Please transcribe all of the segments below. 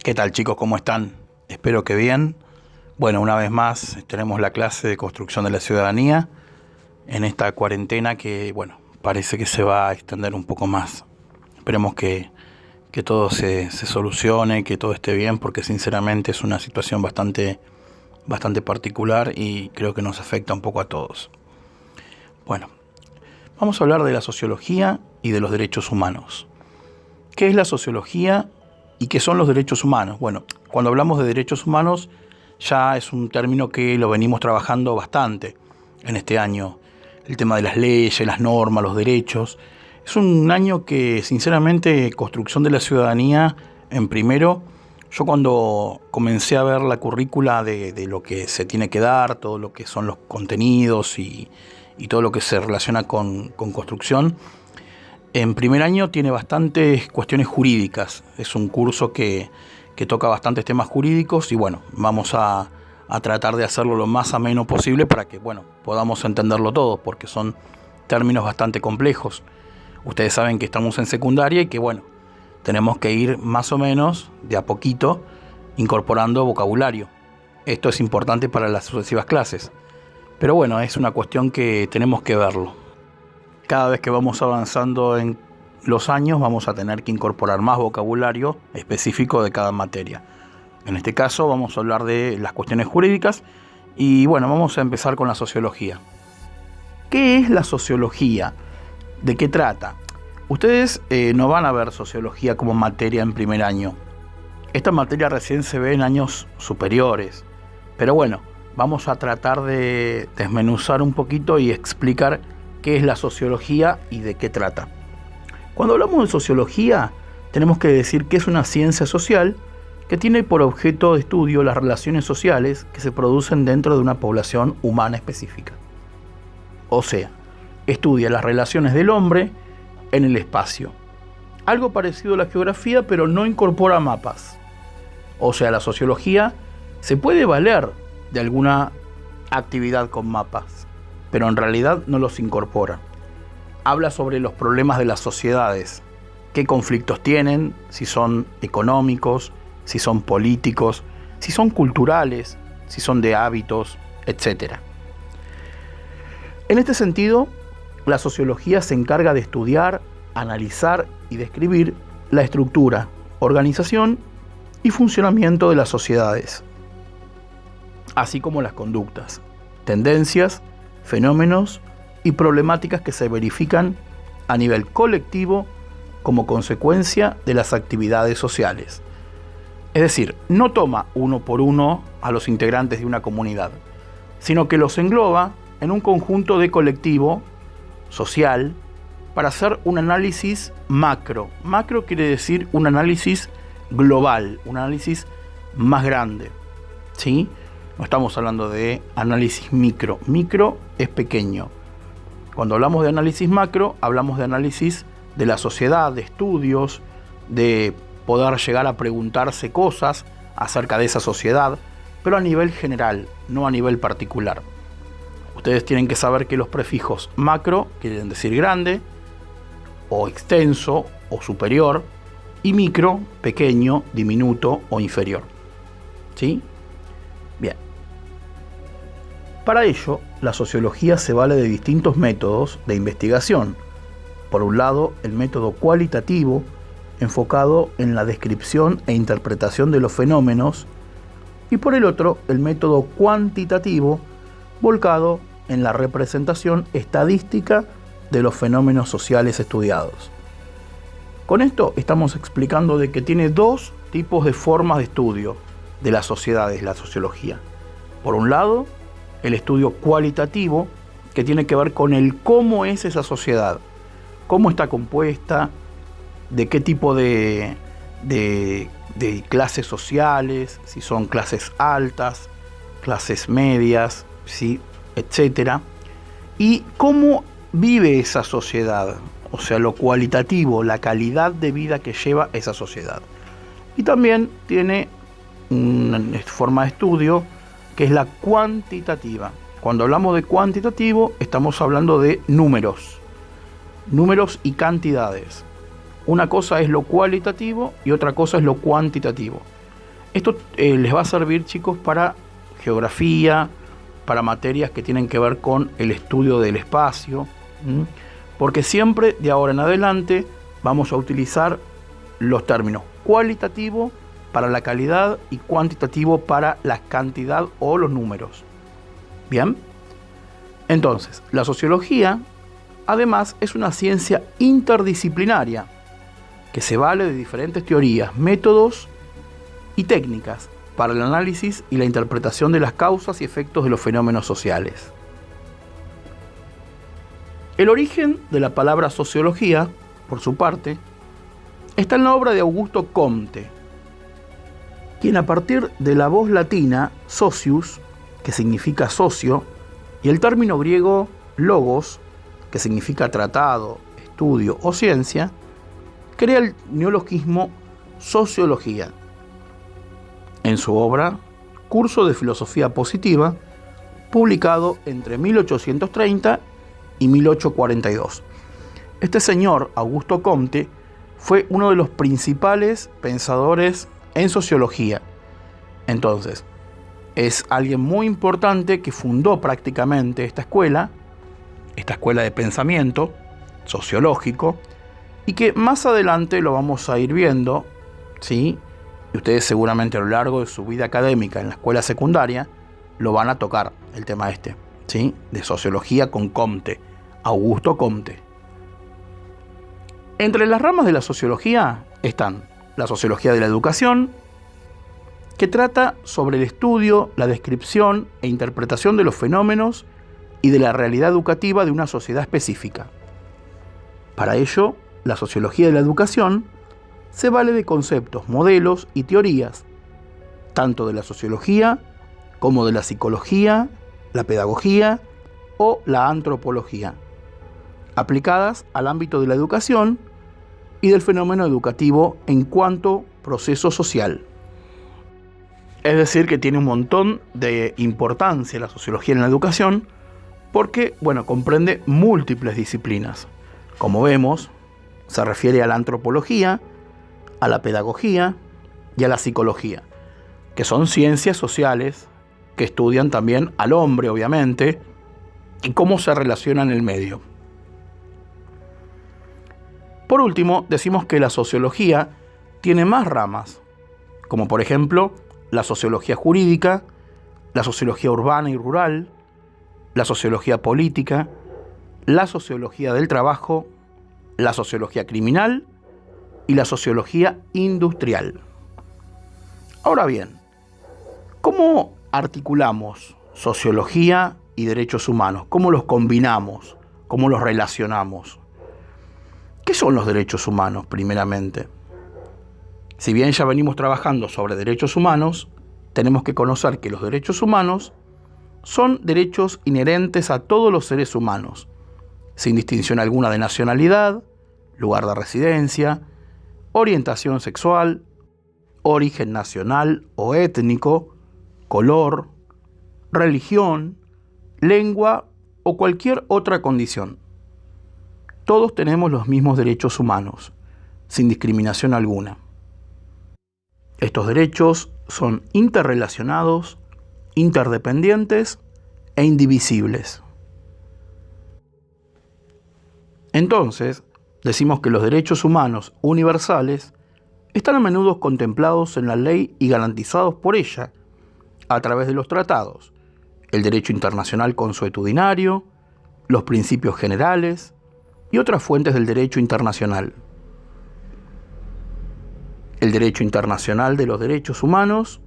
¿Qué tal, chicos? ¿Cómo están? Espero que bien. Bueno, una vez más tenemos la clase de construcción de la ciudadanía en esta cuarentena que, bueno, parece que se va a extender un poco más. Esperemos que todo se solucione, que todo esté bien, porque sinceramente es una situación bastante particular y creo que nos afecta un poco a todos. Bueno, vamos a hablar de la sociología y de los derechos humanos. ¿Qué es la sociología y qué son los derechos humanos? Bueno, cuando hablamos de derechos humanos ya es un término que lo venimos trabajando bastante en este año. El tema de las leyes, las normas, los derechos. Es un año que, sinceramente, construcción de la ciudadanía, en primero, yo cuando comencé a ver la currícula de lo que se tiene que dar, todo lo que son los contenidos y todo lo que se relaciona con construcción, en primer año tiene bastantes cuestiones jurídicas. Es un curso que toca bastantes temas jurídicos y bueno, vamos a tratar de hacerlo lo más ameno posible para que, bueno, podamos entenderlo todo, porque son términos bastante complejos. Ustedes saben que estamos en secundaria y que, bueno, tenemos que ir más o menos de a poquito incorporando vocabulario. Esto es importante para las sucesivas clases. Pero bueno, es una cuestión que tenemos que verlo. Cada vez que vamos avanzando en los años vamos a tener que incorporar más vocabulario específico de cada materia. En este caso vamos a hablar de las cuestiones jurídicas y bueno, vamos a empezar con la sociología. ¿Qué es la sociología? ¿De qué trata? Ustedes no van a ver sociología como materia en primer año. Esta materia recién se ve en años superiores. Pero bueno, vamos a tratar de desmenuzar un poquito y explicar qué es la sociología y de qué trata. Cuando hablamos de sociología, tenemos que decir que es una ciencia social que tiene por objeto de estudio las relaciones sociales que se producen dentro de una población humana específica. O sea, estudia las relaciones del hombre en el espacio. Algo parecido a la geografía, pero no incorpora mapas. O sea, la sociología se puede valer de alguna actividad con mapas, pero en realidad no los incorpora. Habla sobre los problemas de las sociedades, qué conflictos tienen, si son económicos, si son políticos, si son culturales, si son de hábitos, etc. En este sentido, la sociología se encarga de estudiar, analizar y describir la estructura, organización y funcionamiento de las sociedades, así como las conductas, tendencias, fenómenos y problemáticas que se verifican a nivel colectivo como consecuencia de las actividades sociales. Es decir, no toma uno por uno a los integrantes de una comunidad, sino que los engloba en un conjunto de colectivo social para hacer un análisis macro. Macro quiere decir un análisis global, un análisis más grande, ¿sí? No estamos hablando de análisis micro. Micro es pequeño. Cuando hablamos de análisis macro, hablamos de análisis de la sociedad, de estudios, de poder llegar a preguntarse cosas acerca de esa sociedad, pero a nivel general, no a nivel particular. Ustedes tienen que saber que los prefijos macro quieren decir grande, o extenso, o superior, y micro, pequeño, diminuto o inferior. ¿Sí? Bien. Para ello, la sociología se vale de distintos métodos de investigación. Por un lado, el método cualitativo, enfocado en la descripción e interpretación de los fenómenos, y por el otro, el método cuantitativo, volcado en la representación estadística de los fenómenos sociales estudiados. Con esto estamos explicando de que tiene dos tipos de formas de estudio de las sociedades, la sociología. Por un lado, el estudio cualitativo, que tiene que ver con el cómo es esa sociedad, cómo está compuesta, de qué tipo de clases sociales, si son clases altas, clases medias, ¿sí?, etcétera, y cómo vive esa sociedad, o sea, lo cualitativo, la calidad de vida que lleva esa sociedad. Y también tiene una forma de estudio que es la cuantitativa. Cuando hablamos de cuantitativo, estamos hablando de números y cantidades. Una cosa es lo cualitativo y otra cosa es lo cuantitativo. Esto les va a servir, chicos, para geografía, para materias que tienen que ver con el estudio del espacio, porque siempre de ahora en adelante vamos a utilizar los términos cualitativo para la calidad y cuantitativo para la cantidad o los números. Bien, entonces la sociología además es una ciencia interdisciplinaria que se vale de diferentes teorías, métodos y técnicas para el análisis y la interpretación de las causas y efectos de los fenómenos sociales. El origen de la palabra sociología, por su parte, está en la obra de Augusto Comte, quien a partir de la voz latina socius, que significa socio, y el término griego logos, que significa tratado, estudio o ciencia, crea el neologismo sociología. En su obra Curso de Filosofía Positiva, publicado entre 1830 y 1842. Este señor, Augusto Comte, fue uno de los principales pensadores en sociología. Entonces, es alguien muy importante que fundó prácticamente esta escuela de pensamiento sociológico, y que más adelante lo vamos a ir viendo, ¿sí? Y ustedes seguramente a lo largo de su vida académica en la escuela secundaria lo van a tocar, el tema ¿sí? De sociología con Comte, Augusto Comte. Entre las ramas de la sociología están la sociología de la educación, que trata sobre el estudio, la descripción e interpretación de los fenómenos y de la realidad educativa de una sociedad específica. Para ello, la sociología de la educación se vale de conceptos, modelos y teorías, tanto de la sociología como de la psicología, la pedagogía o la antropología, aplicadas al ámbito de la educación y del fenómeno educativo en cuanto proceso social. Es decir, que tiene un montón de importancia la sociología en la educación porque, comprende múltiples disciplinas. Como vemos, se refiere a la antropología, a la pedagogía y a la psicología, que son ciencias sociales que estudian también al hombre, obviamente, y cómo se relaciona en el medio. Por último, decimos que la sociología tiene más ramas, como por ejemplo la sociología jurídica, la sociología urbana y rural, la sociología política, la sociología del trabajo, la sociología criminal y la sociología industrial. Ahora bien, ¿cómo articulamos sociología y derechos humanos? ¿Cómo los combinamos? ¿Cómo los relacionamos? ¿Qué son los derechos humanos, primeramente? Si bien ya venimos trabajando sobre derechos humanos, tenemos que conocer que los derechos humanos son derechos inherentes a todos los seres humanos, sin distinción alguna de nacionalidad, lugar de residencia, orientación sexual, origen nacional o étnico, color, religión, lengua o cualquier otra condición. Todos tenemos los mismos derechos humanos, sin discriminación alguna. Estos derechos son interrelacionados, interdependientes e indivisibles. Entonces, decimos que los derechos humanos universales están a menudo contemplados en la ley y garantizados por ella a través de los tratados, el derecho internacional consuetudinario, los principios generales y otras fuentes del derecho internacional. El derecho internacional de los derechos humanos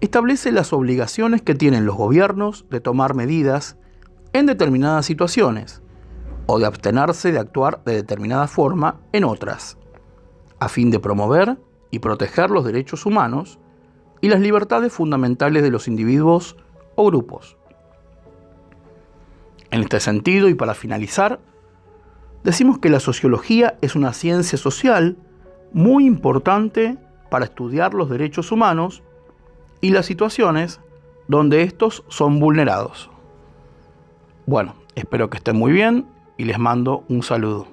establece las obligaciones que tienen los gobiernos de tomar medidas en determinadas situaciones o de abstenerse de actuar de determinada forma en otras, a fin de promover y proteger los derechos humanos y las libertades fundamentales de los individuos o grupos. En este sentido, y para finalizar, decimos que la sociología es una ciencia social muy importante para estudiar los derechos humanos y las situaciones donde estos son vulnerados. Bueno, espero que estén muy bien y les mando un saludo.